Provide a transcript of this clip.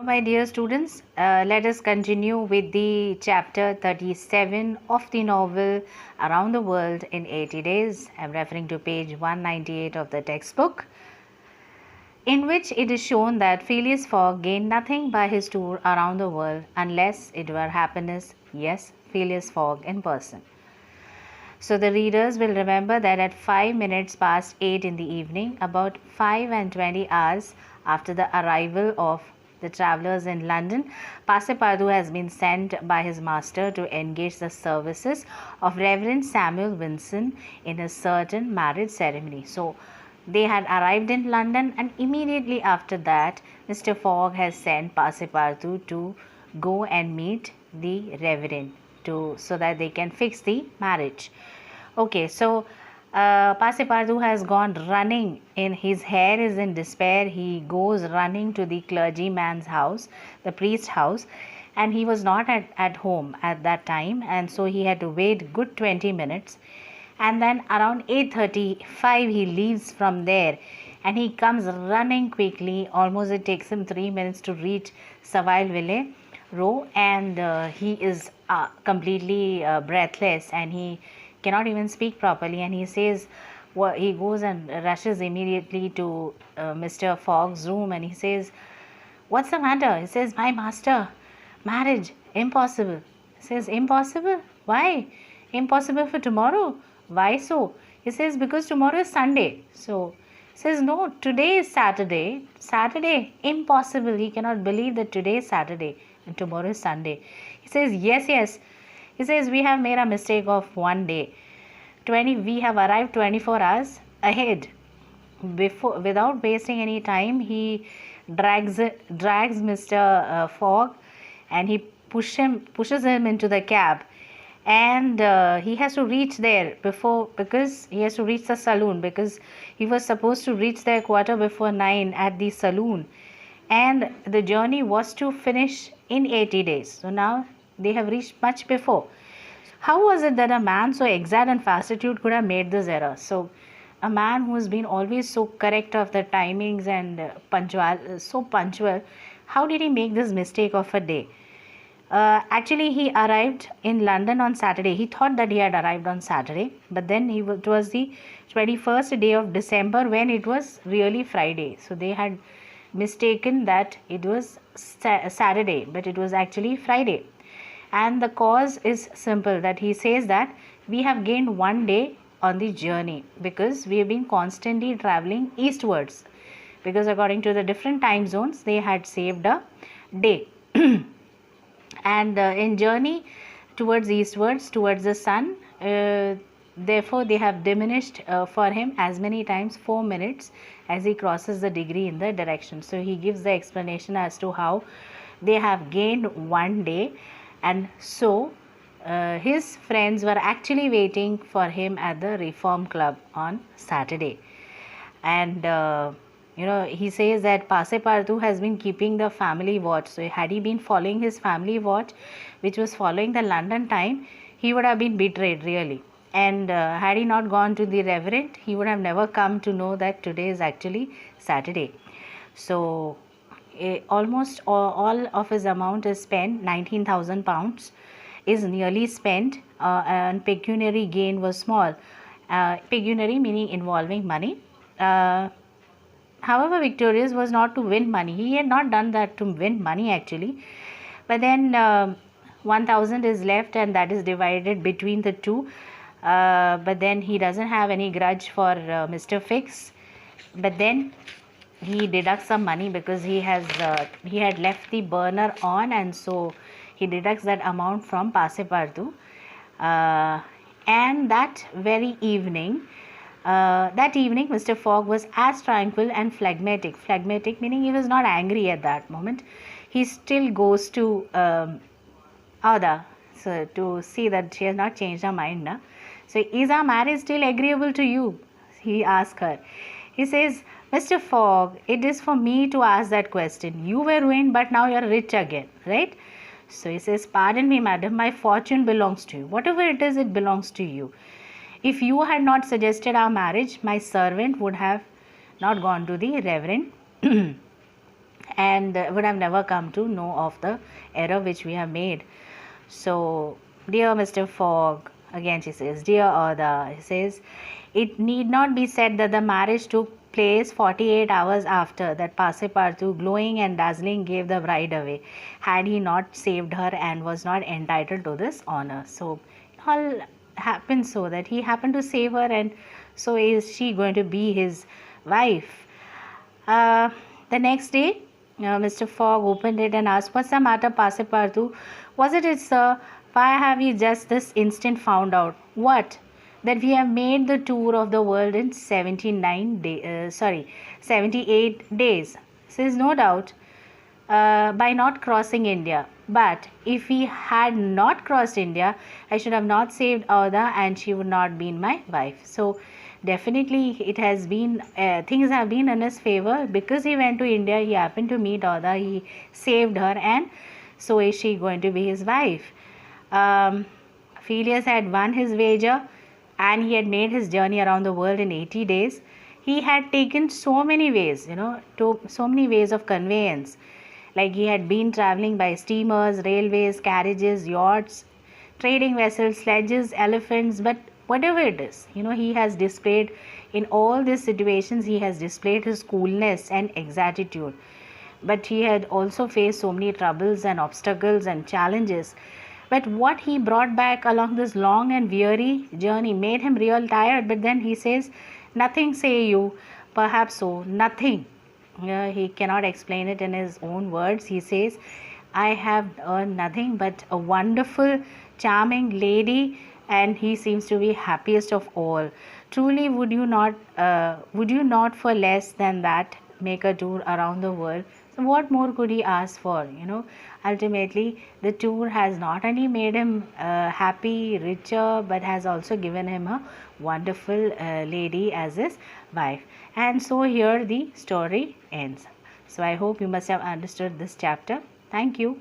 My dear students, let us continue with the chapter 37 of the novel Around the World in 80 Days. I am referring to page 198 of the textbook, in which it is shown that Phileas Fogg gained nothing by his tour around the world unless it were happiness. Yes, Phileas Fogg in person. So the readers will remember that at 5 minutes past 8 in the evening, about 5:20 after the arrival of the travellers in London, Passepartout has been sent by his master to engage the services of Reverend Samuel Vinson in a certain marriage ceremony. So they had arrived in London, and immediately after that, Mr. Fogg has sent Passepartout to go and meet the Reverend so that they can fix the marriage. Okay, so Passepartout has gone running. In his hair is in despair. He goes running to the clergyman's house, the priest's house, and he was not at home at that time, and so he had to wait good 20 minutes. And then around 8:35 he leaves from there, and he comes running quickly. Almost it takes him 3 minutes to reach Savile Row, and he is completely breathless, and he cannot even speak properly, and he says, well, he goes and rushes immediately to Mr. Fogg's room, and he says, "What's the matter?" He says, "My master, marriage, impossible." He says, "Impossible? Why? Impossible for tomorrow? Why so?" He says, "Because tomorrow is Sunday." So he says, "No, today is Saturday. Saturday? Impossible." He cannot believe that today is Saturday and tomorrow is Sunday. He says, Yes. He says, "We have made a mistake of one day. We have arrived 24 hours ahead." Without wasting any time, he drags Mr. Fogg, and he pushes him into the cab, and he has to reach there because he has to reach the saloon, because he was supposed to reach there quarter before 9 at the saloon, and the journey was to finish in 80 days. So now they have reached much before. How was it that a man so exact and fastitude could have made this error? So a man who has been always so correct of the timings and so punctual, how did he make this mistake of a day? Actually, he arrived in London on Saturday. He thought that he had arrived on Saturday, but then it was the 21st day of December when it was really Friday. So they had mistaken that it was Saturday, but it was actually Friday. And the cause is simple, that he says that we have gained one day on the journey because we have been constantly traveling eastwards, because according to the different time zones they had saved a day. And in journey towards eastwards, towards the sun, therefore they have diminished for him as many times 4 minutes as he crosses the degree in the direction. So he gives the explanation as to how they have gained one day, and so his friends were actually waiting for him at the Reform Club on Saturday. And he says that Passepartout has been keeping the family watch. So had he been following his family watch, which was following the London time, he would have been betrayed really. And had he not gone to the Reverend, he would have never come to know that today is actually Saturday. So almost all of his amount is spent. 19,000 pounds is nearly spent, and pecuniary gain was small. Pecuniary meaning involving money. However, Victorious was not to win money. He had not done that to win money actually. But then 1,000 is left, and that is divided between the two. But then he doesn't have any grudge for Mr. Fix. But then he deducts some money because he had left the burner on, and so he deducts that amount from Passepartout. And that very evening, Mr. Fogg was as tranquil and phlegmatic. Phlegmatic meaning he was not angry at that moment. He still goes to Ada, so to see that she has not changed her mind. Na? So, is our marriage still agreeable to you? He asked her. He says, "Mr. Fogg, it is for me to ask that question. You were ruined, but now you are rich again, right?" So he says, "Pardon me, madam, my fortune belongs to you. Whatever it is, it belongs to you. If you had not suggested our marriage, my servant would have not gone to the Reverend and would have never come to know of the error which we have made. So, dear Mr. Fogg, again she says, dear Oda, he says, it need not be said that the marriage took place 48 hours after that Passepartout, glowing and dazzling, gave the bride away, had he not saved her and was not entitled to this honor. So, it all happened so that he happened to save her, and so is she going to be his wife. The next day, Mr. Fogg opened it and asked, "What's the matter, Passepartout? Was it, sir? Why have you just this instant found out? What? That we have made the tour of the world in 78 days. Says, no doubt, by not crossing India. But if we had not crossed India, I should have not saved Oda and she would not been my wife." So definitely it has been, things have been in his favor because he went to India, he happened to meet Oda, he saved her, and so is she going to be his wife. Phileas had won his wager and he had made his journey around the world in 80 days. He had taken so many ways, so many ways of conveyance. Like he had been traveling by steamers, railways, carriages, yachts, trading vessels, sledges, elephants, but whatever it is, he has displayed in all these situations, he has displayed his coolness and exactitude. But he had also faced so many troubles and obstacles and challenges. But what he brought back along this long and weary journey made him real tired. But then he says, "Nothing, say you." Perhaps so, nothing. He cannot explain it in his own words. He says, "I have earned nothing but a wonderful, charming lady, and he seems to be happiest of all. Truly, would you not for less than that make a tour around the world?" So what more could he ask for? Ultimately, the tour has not only made him happy, richer, but has also given him a wonderful lady as his wife. And so here the story ends. So I hope you must have understood this chapter. Thank you.